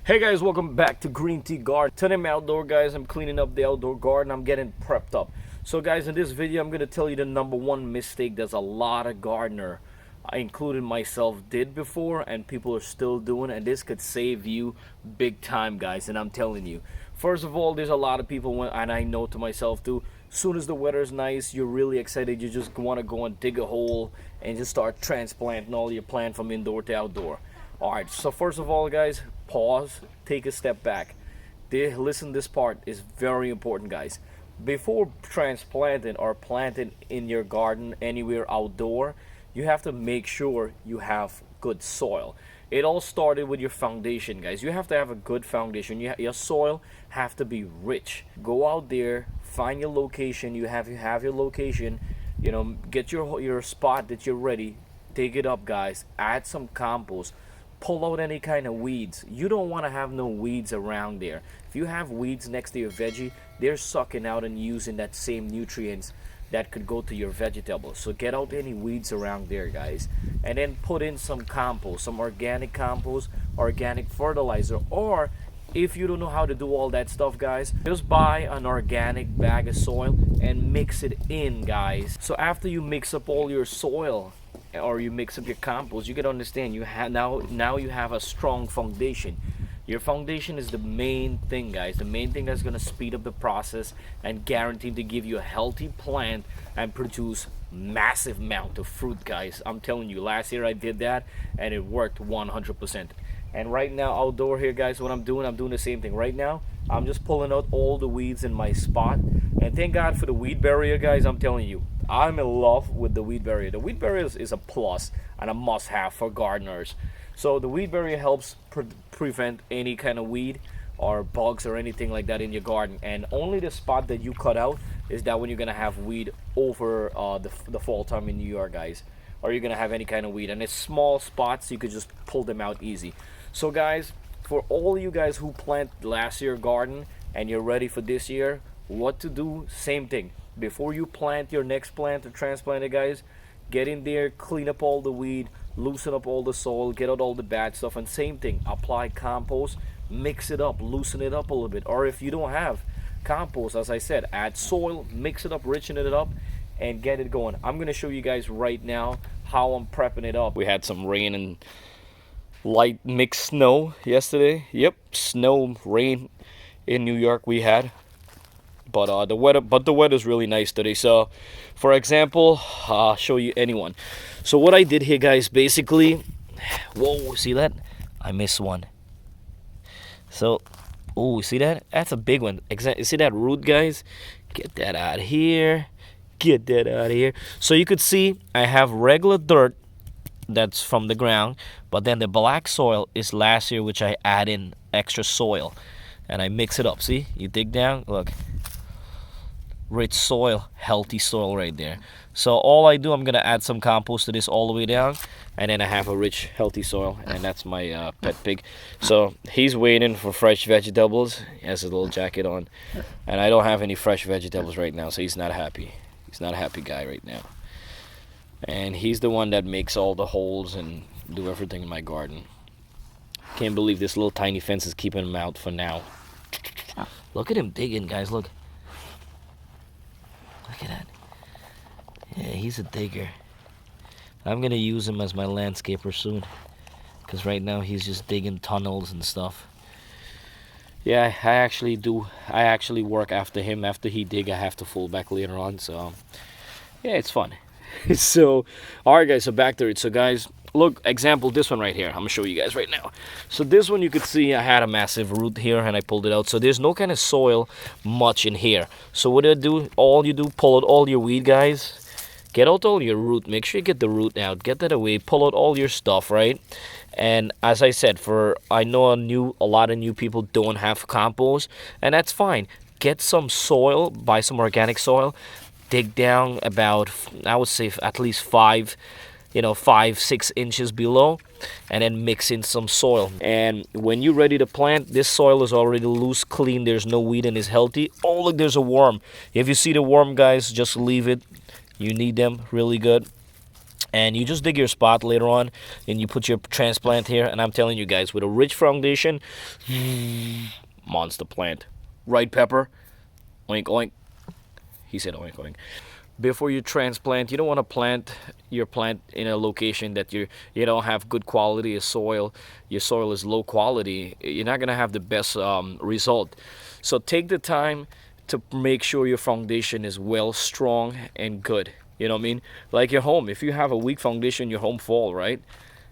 Hey guys, welcome back to Greentgarden. Today I'm outdoor, guys. I'm cleaning up the outdoor garden. I'm getting prepped up. So guys, in this video I'm going to tell you the number one mistake that a lot of gardener, including myself, did before and people are still doing, and this could save you big time, guys. And I'm telling you, first of all, there's a lot of people, and I know to myself too, soon as the weather's nice, you're really excited, you just want to go and dig a hole and just start transplanting all your plant from indoor to outdoor. Alright, so first of all, guys, pause, take a step back. Listen, this part is very important, guys. Before transplanting or planting in your garden anywhere outdoor, you have to make sure you have good soil. It all started with your foundation, guys. You have to have a good foundation. Your soil have to be rich. Go out there, find your location. You have your location. Get your spot that you're ready. Dig it up, guys. Add some compost. Pull out any kind of weeds. You don't want to have no weeds around there. If you have weeds next to your veggie, they're sucking out and using that same nutrients that could go to your vegetables. So get out any weeds around there, guys, and then put in some compost, some organic compost, organic fertilizer, or if you don't know how to do all that stuff, guys, just buy an organic bag of soil and mix it in, guys. So after you mix up all your soil or you mix up your compost, you can understand you have now you have a strong foundation. Your foundation is the main thing, guys, the main thing that's going to speed up the process and guaranteed to give you a healthy plant and produce massive amount of fruit, guys. I'm telling you, last year I did that and it worked 100%. And right now outdoor here, guys, what I'm doing the same thing. Right now I'm just pulling out all the weeds in my spot, and thank God for the weed barrier, guys. I'm telling you, I'm in love with the weed barrier. The weed barrier is a plus and a must-have for gardeners. So the weed barrier helps prevent any kind of weed or bugs or anything like that in your garden. And only the spot that you cut out is that when you're gonna have weed over the fall time in New York, guys, or you're gonna have any kind of weed. And it's small spots, so you could just pull them out easy. So guys, for all you guys who plant last year garden and you're ready for this year, what to do? Same thing. Before you plant your next plant or transplant it, guys, get in there, clean up all the weed, loosen up all the soil, get out all the bad stuff, and same thing, apply compost, mix it up, loosen it up a little bit. Or if you don't have compost, as I said, add soil, mix it up, richen it up, and get it going. I'm gonna show you guys right now how I'm prepping it up. We had some rain and light mixed snow yesterday. Yep, snow, rain in New York we had. But the weather's really nice today. So for example, I'll show you anyone. So what I did here, guys, basically, whoa, see that? I missed one. So, oh, see that? That's a big one. You see that root, guys? Get that out of here. Get that out of here. So you could see I have regular dirt that's from the ground, but then the black soil is last year, which I add in extra soil and I mix it up. See, you dig down, look, rich soil, healthy soil right there. So all I do, I'm gonna add some compost to this all the way down, and then I have a rich healthy soil, and that's my pet pig. So he's waiting for fresh vegetables. He has a little jacket on, and I don't have any fresh vegetables right now, so he's not happy. He's not a happy guy right now. And he's the one that makes all the holes and do everything in my garden. Can't believe this little tiny fence is keeping him out for now. Look at him digging, guys, look. Look at that. Yeah, he's a digger. I'm gonna use him as my landscaper soon, because right now he's just digging tunnels and stuff. Yeah, I actually work after him. After he dig, I have to fall back later on. So yeah, it's fun. So alright, guys, so back to it. So guys, look, example, this one right here, I'm gonna show you guys right now. So this one, you could see I had a massive root here and I pulled it out, so there's no kind of soil much in here. So what I do, all you do, pull out all your weed, guys, get out all your root, make sure you get the root out, get that away, pull out all your stuff, right? And as I said, I know a lot of new people don't have compost, and that's fine. Get some soil, buy some organic soil, dig down about, I would say, at least 5-6 inches below, and then mix in some soil. And when you're ready to plant, this soil is already loose, clean, there's no weed, and is healthy. Oh, look, there's a worm. If you see the worm, guys, just leave it. You need them really good. and you just dig your spot later on, and you put your transplant here. And I'm telling you guys, with a rich foundation, monster plant. Right, Pepper? Oink oink. He said oink oink. Before you transplant, you don't want to plant your plant in a location that you don't have good quality of soil. Your soil is low quality. You're not gonna have the best result. So take the time to make sure your foundation is well, strong, and good. You know what I mean? Like your home. If you have a weak foundation, your home fall, right?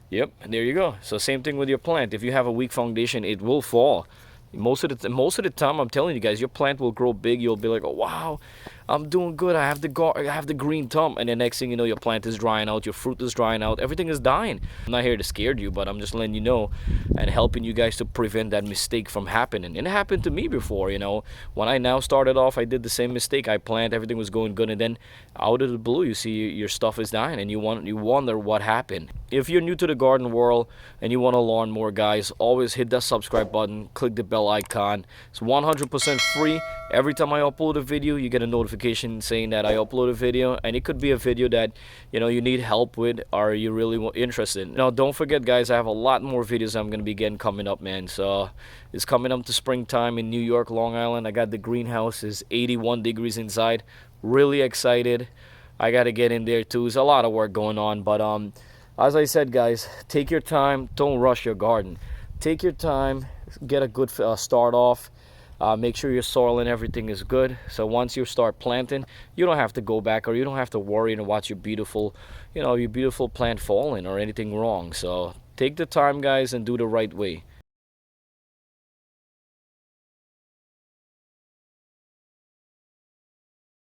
Yep, and there you go. So same thing with your plant. If you have a weak foundation, it will fall. Most of the time, I'm telling you guys, your plant will grow big. You'll be like, oh wow, I'm doing good. I have the green thumb, and the next thing you know, your plant is drying out, your fruit is drying out, everything is dying. I'm not here to scare you, but I'm just letting you know and helping you guys to prevent that mistake from happening. And it happened to me before, you know. When I now started off, I did the same mistake. I planted, everything was going good, and then out of the blue, you see your stuff is dying, and you wonder what happened. If you're new to the garden world and you want to learn more, guys, always hit that subscribe button, click the bell icon. It's 100% free. Every time I upload a video, you get a notification saying that I upload a video, and it could be a video that you need help with, or you really interested. Now, don't forget, guys, I have a lot more videos I'm gonna be getting coming up, man. So it's coming up to springtime in New York, Long Island. I got the greenhouse is 81 degrees inside. Really excited. I gotta get in there too. There's a lot of work going on, but as I said, guys, take your time. Don't rush your garden. Take your time. Get a good start off. Make sure your soil and everything is good. So once you start planting, you don't have to go back, or you don't have to worry and watch your beautiful plant falling or anything wrong. So take the time, guys, and do the right way.